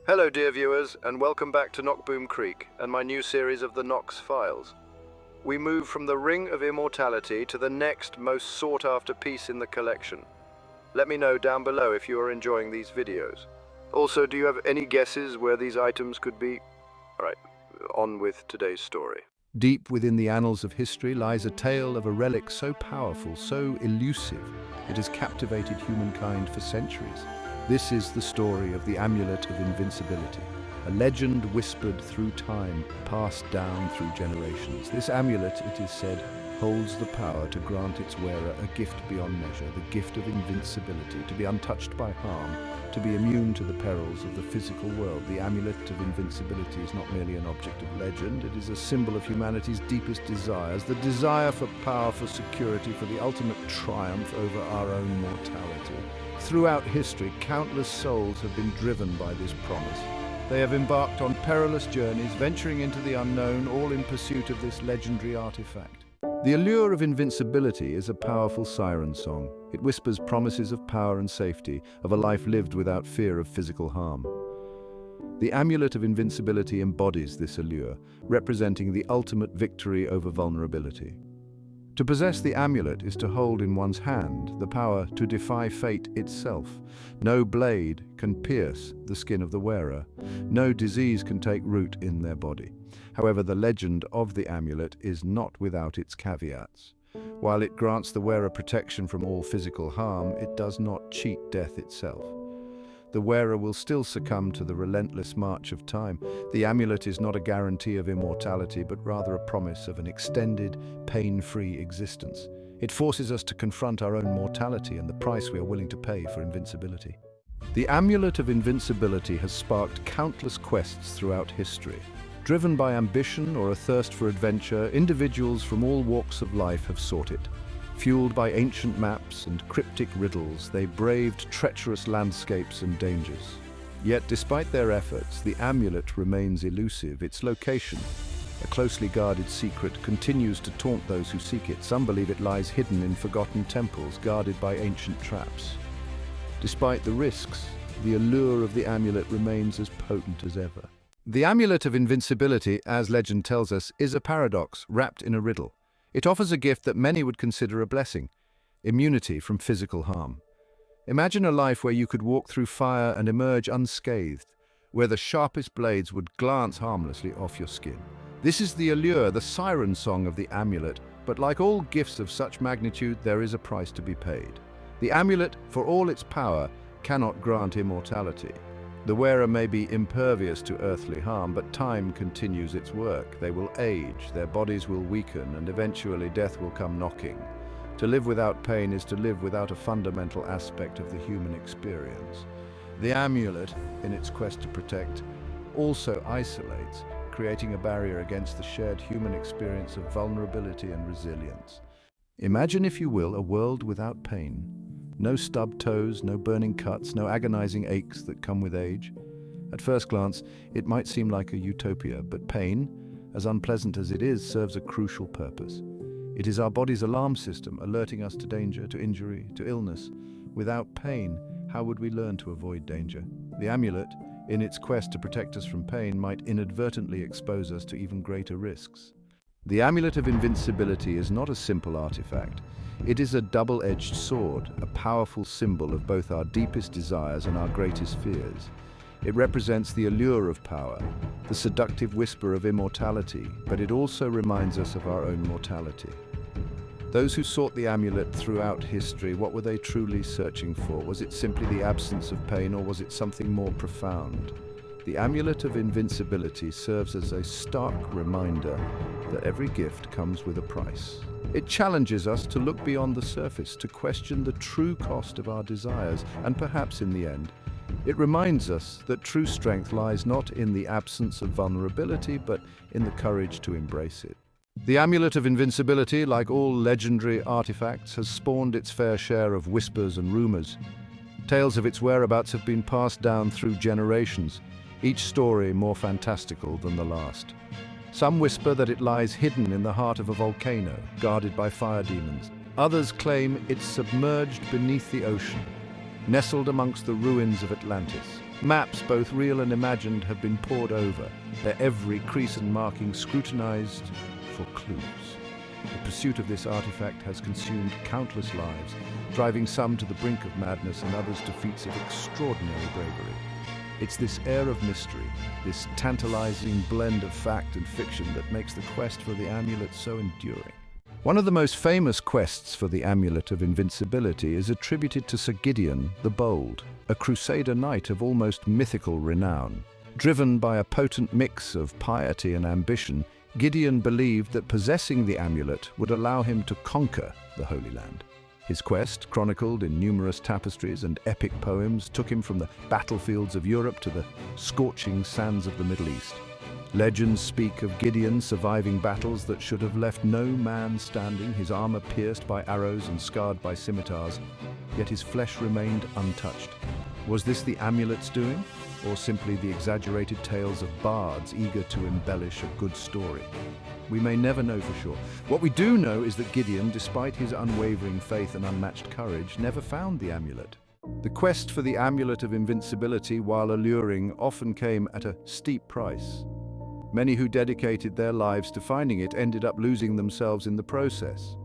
Hello dear viewers, and welcome back to Knockboom Creek and my new series of the Knox Files. We move from the Ring of Immortality to the next most sought after piece in the collection. Let me know down below if you are enjoying these videos. Also, do you have any guesses where these items could be? Alright, on with today's story. Deep within the annals of history lies a tale of a relic so powerful, so elusive, it has captivated humankind for centuries. This is the story of the Amulet of Invincibility, a legend whispered through time, passed down through generations. This amulet, it is said, holds the power to grant its wearer a gift beyond measure, the gift of invincibility, to be untouched by harm, to be immune to the perils of the physical world. The Amulet of Invincibility is not merely an object of legend, it is a symbol of humanity's deepest desires, the desire for power, for security, for the ultimate triumph over our own mortality. Throughout history, countless souls have been driven by this promise. They have embarked on perilous journeys, venturing into the unknown, all in pursuit of this legendary artifact. The allure of invincibility is a powerful siren song. It whispers promises of power and safety, of a life lived without fear of physical harm. The Amulet of Invincibility embodies this allure, representing the ultimate victory over vulnerability. To possess the amulet is to hold in one's hand the power to defy fate itself. No blade can pierce the skin of the wearer. No disease can take root in their body. However, the legend of the amulet is not without its caveats. While it grants the wearer protection from all physical harm, it does not cheat death itself. The wearer will still succumb to the relentless march of time. The amulet is not a guarantee of immortality, but rather a promise of an extended, pain-free existence. It forces us to confront our own mortality and the price we are willing to pay for invincibility. The Amulet of Invincibility has sparked countless quests throughout history. Driven by ambition or a thirst for adventure, individuals from all walks of life have sought it. Fueled by ancient maps and cryptic riddles, they braved treacherous landscapes and dangers. Yet, despite their efforts, the amulet remains elusive. Its location, a closely guarded secret, continues to taunt those who seek it. Some believe it lies hidden in forgotten temples, guarded by ancient traps. Despite the risks, the allure of the amulet remains as potent as ever. The Amulet of Invincibility, as legend tells us, is a paradox wrapped in a riddle. It offers a gift that many would consider a blessing: immunity from physical harm. Imagine a life where you could walk through fire and emerge unscathed, where the sharpest blades would glance harmlessly off your skin. This is the allure, the siren song of the amulet, but like all gifts of such magnitude, there is a price to be paid. The amulet, for all its power, cannot grant immortality. The wearer may be impervious to earthly harm, but time continues its work. They will age, their bodies will weaken, and eventually death will come knocking. To live without pain is to live without a fundamental aspect of the human experience. The amulet, in its quest to protect, also isolates, creating a barrier against the shared human experience of vulnerability and resilience. Imagine, if you will, a world without pain. No stubbed toes, no burning cuts, no agonizing aches that come with age. At first glance, it might seem like a utopia, but pain, as unpleasant as it is, serves a crucial purpose. It is our body's alarm system, alerting us to danger, to injury, to illness. Without pain, how would we learn to avoid danger? The amulet, in its quest to protect us from pain, might inadvertently expose us to even greater risks. The Amulet of Invincibility is not a simple artifact. It is a double-edged sword, a powerful symbol of both our deepest desires and our greatest fears. It represents the allure of power, the seductive whisper of immortality, but it also reminds us of our own mortality. Those who sought the amulet throughout history, what were they truly searching for? Was it simply the absence of pain, or was it something more profound? The Amulet of Invincibility serves as a stark reminder that every gift comes with a price. It challenges us to look beyond the surface, to question the true cost of our desires, and perhaps in the end, it reminds us that true strength lies not in the absence of vulnerability, but in the courage to embrace it. The Amulet of Invincibility, like all legendary artifacts, has spawned its fair share of whispers and rumors. Tales of its whereabouts have been passed down through generations, each story more fantastical than the last. Some whisper that it lies hidden in the heart of a volcano, guarded by fire demons. Others claim it's submerged beneath the ocean, nestled amongst the ruins of Atlantis. Maps, both real and imagined, have been pored over, their every crease and marking scrutinized for clues. The pursuit of this artifact has consumed countless lives, driving some to the brink of madness and others to feats of extraordinary bravery. It's this air of mystery, this tantalizing blend of fact and fiction that makes the quest for the amulet so enduring. One of the most famous quests for the Amulet of Invincibility is attributed to Sir Gideon the Bold, a crusader knight of almost mythical renown. Driven by a potent mix of piety and ambition, Gideon believed that possessing the amulet would allow him to conquer the Holy Land. His quest, chronicled in numerous tapestries and epic poems, took him from the battlefields of Europe to the scorching sands of the Middle East. Legends speak of Gideon surviving battles that should have left no man standing, his armor pierced by arrows and scarred by scimitars, yet his flesh remained untouched. Was this the amulet's doing, or simply the exaggerated tales of bards eager to embellish a good story? We may never know for sure. What we do know is that Gideon, despite his unwavering faith and unmatched courage, never found the amulet. The quest for the Amulet of Invincibility, while alluring, often came at a steep price. Many who dedicated their lives to finding it ended up losing themselves in the process.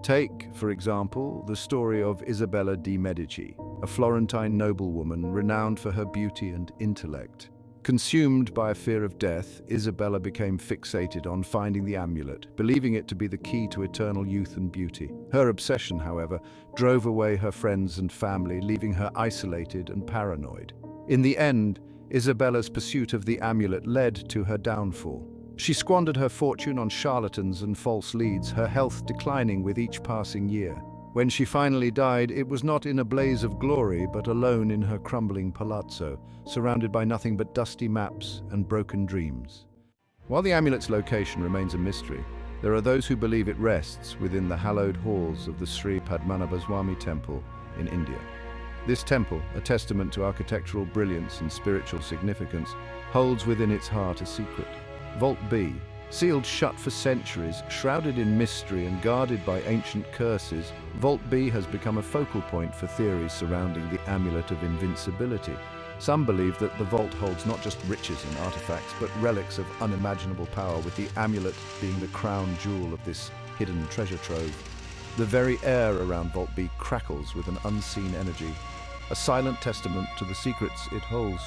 Take, for example, the story of Isabella di Medici, a Florentine noblewoman renowned for her beauty and intellect. Consumed by a fear of death, Isabella became fixated on finding the amulet, believing it to be the key to eternal youth and beauty. Her obsession, however, drove away her friends and family, leaving her isolated and paranoid. In the end, Isabella's pursuit of the amulet led to her downfall. She squandered her fortune on charlatans and false leads, her health declining with each passing year. When she finally died, it was not in a blaze of glory, but alone in her crumbling palazzo, surrounded by nothing but dusty maps and broken dreams. While the amulet's location remains a mystery, there are those who believe it rests within the hallowed halls of the Sri Padmanabhaswamy temple in India. This temple, a testament to architectural brilliance and spiritual significance, holds within its heart a secret. Vault B, sealed shut for centuries, shrouded in mystery and guarded by ancient curses, Vault B has become a focal point for theories surrounding the Amulet of Invincibility. Some believe that the vault holds not just riches and artifacts, but relics of unimaginable power, with the amulet being the crown jewel of this hidden treasure trove. The very air around Vault B crackles with an unseen energy, a silent testament to the secrets it holds.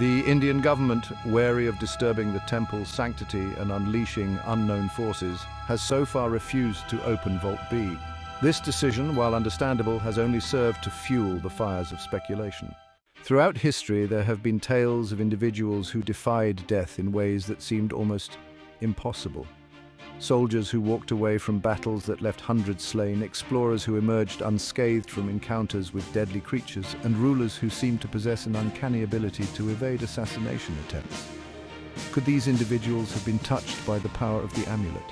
The Indian government, wary of disturbing the temple's sanctity and unleashing unknown forces, has so far refused to open Vault B. This decision, while understandable, has only served to fuel the fires of speculation. Throughout history, there have been tales of individuals who defied death in ways that seemed almost impossible. Soldiers who walked away from battles that left hundreds slain, explorers who emerged unscathed from encounters with deadly creatures, and rulers who seemed to possess an uncanny ability to evade assassination attempts. Could these individuals have been touched by the power of the amulet?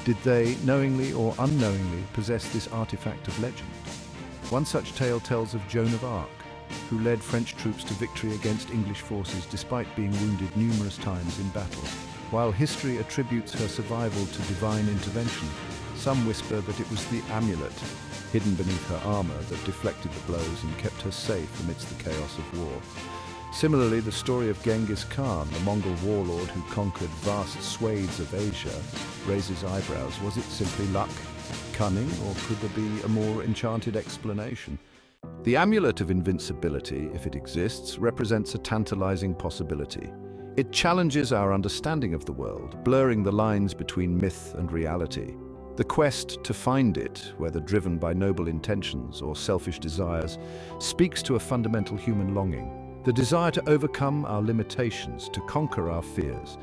Did they, knowingly or unknowingly, possess this artifact of legend? One such tale tells of Joan of Arc, who led French troops to victory against English forces despite being wounded numerous times in battle. While history attributes her survival to divine intervention, some whisper that it was the amulet, hidden beneath her armor, that deflected the blows and kept her safe amidst the chaos of war. Similarly, the story of Genghis Khan, the Mongol warlord who conquered vast swathes of Asia, raises eyebrows. Was it simply luck, cunning, or could there be a more enchanted explanation? The Amulet of Invincibility, if it exists, represents a tantalizing possibility. It challenges our understanding of the world, blurring the lines between myth and reality. The quest to find it, whether driven by noble intentions or selfish desires, speaks to a fundamental human longing, the desire to overcome our limitations, to conquer our fears,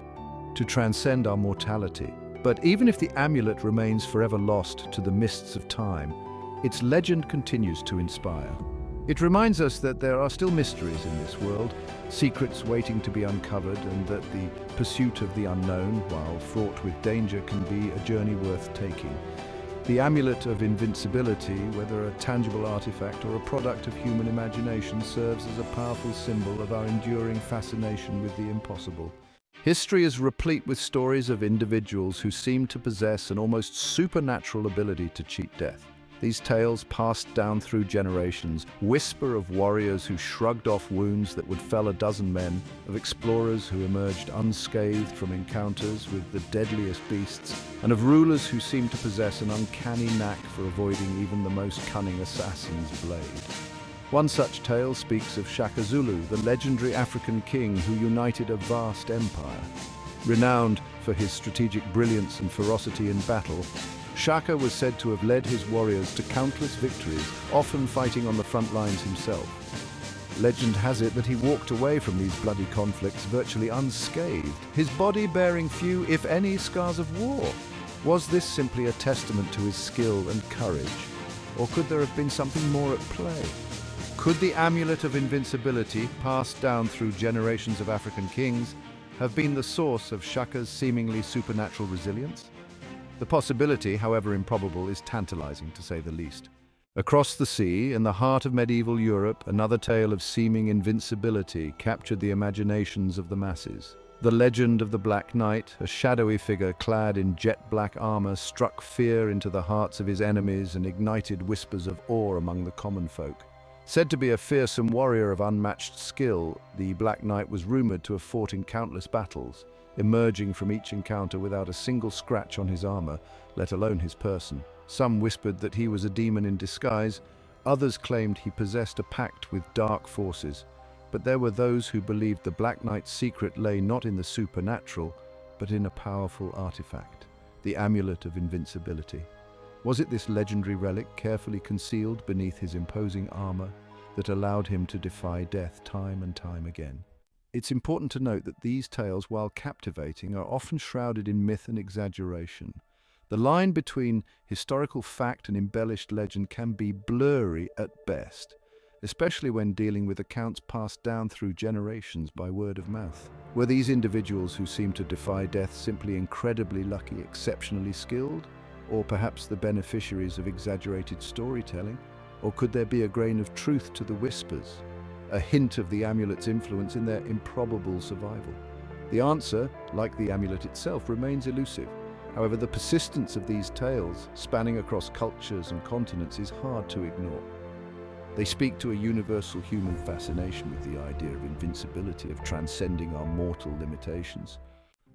to transcend our mortality. But even if the amulet remains forever lost to the mists of time, its legend continues to inspire. It reminds us that there are still mysteries in this world, secrets waiting to be uncovered, and that the pursuit of the unknown, while fraught with danger, can be a journey worth taking. The Amulet of Invincibility, whether a tangible artifact or a product of human imagination, serves as a powerful symbol of our enduring fascination with the impossible. History is replete with stories of individuals who seem to possess an almost supernatural ability to cheat death. These tales, passed down through generations, whisper of warriors who shrugged off wounds that would fell a dozen men, of explorers who emerged unscathed from encounters with the deadliest beasts, and of rulers who seemed to possess an uncanny knack for avoiding even the most cunning assassin's blade. One such tale speaks of Shaka Zulu, the legendary African king who united a vast empire. Renowned for his strategic brilliance and ferocity in battle, Shaka was said to have led his warriors to countless victories, often fighting on the front lines himself. Legend has it that he walked away from these bloody conflicts virtually unscathed, his body bearing few, if any, scars of war. Was this simply a testament to his skill and courage, or could there have been something more at play? Could the Amulet of Invincibility, passed down through generations of African kings, have been the source of Shaka's seemingly supernatural resilience? The possibility, however improbable, is tantalizing to say the least. Across the sea, in the heart of medieval Europe, another tale of seeming invincibility captured the imaginations of the masses. The legend of the Black Knight, a shadowy figure clad in jet-black armor, struck fear into the hearts of his enemies and ignited whispers of awe among the common folk. Said to be a fearsome warrior of unmatched skill, the Black Knight was rumored to have fought in countless battles, emerging from each encounter without a single scratch on his armor, let alone his person. Some whispered that he was a demon in disguise, others claimed he possessed a pact with dark forces, but there were those who believed the Black Knight's secret lay not in the supernatural, but in a powerful artifact, the Amulet of Invincibility. Was it this legendary relic, carefully concealed beneath his imposing armor, that allowed him to defy death time and time again? It's important to note that these tales, while captivating, are often shrouded in myth and exaggeration. The line between historical fact and embellished legend can be blurry at best, especially when dealing with accounts passed down through generations by word of mouth. Were these individuals who seemed to defy death simply incredibly lucky, exceptionally skilled? Or perhaps the beneficiaries of exaggerated storytelling? Or could there be a grain of truth to the whispers, a hint of the amulet's influence in their improbable survival? The answer, like the amulet itself, remains elusive. However, the persistence of these tales, spanning across cultures and continents, is hard to ignore. They speak to a universal human fascination with the idea of invincibility, of transcending our mortal limitations.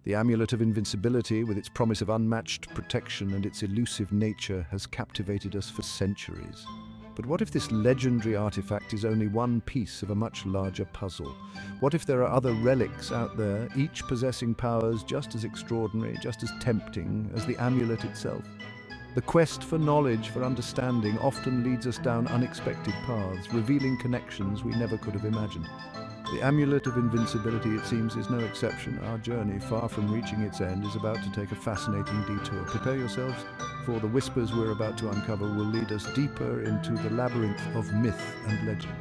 The Amulet of Invincibility, with its promise of unmatched protection and its elusive nature, has captivated us for centuries. But what if this legendary artifact is only one piece of a much larger puzzle? What if there are other relics out there, each possessing powers just as extraordinary, just as tempting as the amulet itself? The quest for knowledge, for understanding, often leads us down unexpected paths, revealing connections we never could have imagined. The Amulet of Invincibility, it seems, is no exception. Our journey, far from reaching its end, is about to take a fascinating detour. Prepare yourselves, for the whispers we're about to uncover will lead us deeper into the labyrinth of myth and legend.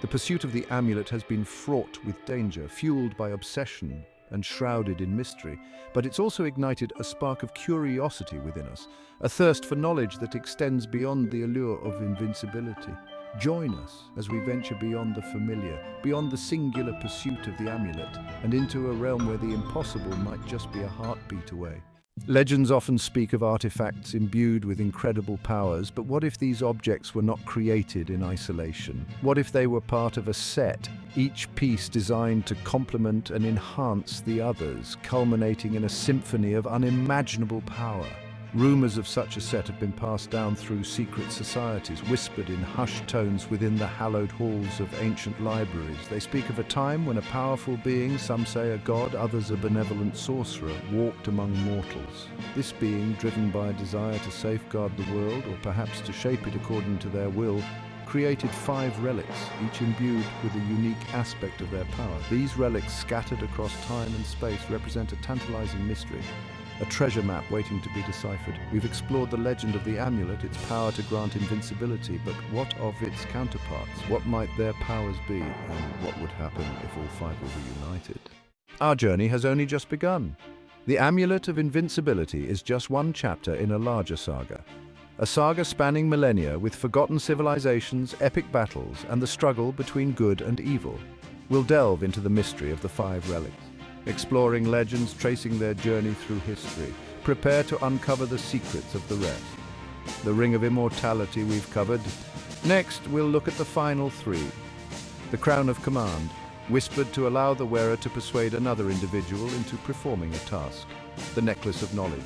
The pursuit of the amulet has been fraught with danger, fueled by obsession and shrouded in mystery, but it's also ignited a spark of curiosity within us, a thirst for knowledge that extends beyond the allure of invincibility. Join us as we venture beyond the familiar, beyond the singular pursuit of the amulet, and into a realm where the impossible might just be a heartbeat away. Legends often speak of artifacts imbued with incredible powers, but what if these objects were not created in isolation? What if they were part of a set, each piece designed to complement and enhance the others, culminating in a symphony of unimaginable power? Rumors of such a set have been passed down through secret societies, whispered in hushed tones within the hallowed halls of ancient libraries. They speak of a time when a powerful being, some say a god, others a benevolent sorcerer, walked among mortals. This being, driven by a desire to safeguard the world, or perhaps to shape it according to their will, created 5 relics, each imbued with a unique aspect of their power. These relics, scattered across time and space, represent a tantalizing mystery, a treasure map waiting to be deciphered. We've explored the legend of the amulet, its power to grant invincibility, but what of its counterparts? What might their powers be, and what would happen if all 5 were reunited? Our journey has only just begun. The Amulet of Invincibility is just one chapter in a larger saga. A saga spanning millennia with forgotten civilizations, epic battles, and the struggle between good and evil. We'll delve into the mystery of the 5 relics, exploring legends, tracing their journey through history. Prepare to uncover the secrets of the rest. The Ring of Immortality we've covered. Next, we'll look at the final three. The Crown of Command, whispered to allow the wearer to persuade another individual into performing a task. The Necklace of Knowledge,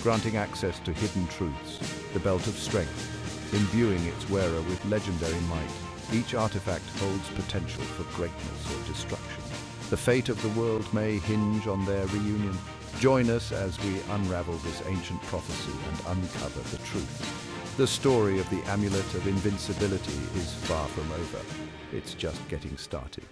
granting access to hidden truths. The Belt of Strength, imbuing its wearer with legendary might. Each artifact holds potential for greatness or destruction. The fate of the world may hinge on their reunion. Join us as we unravel this ancient prophecy and uncover the truth. The story of the Amulet of Invincibility is far from over. It's just getting started.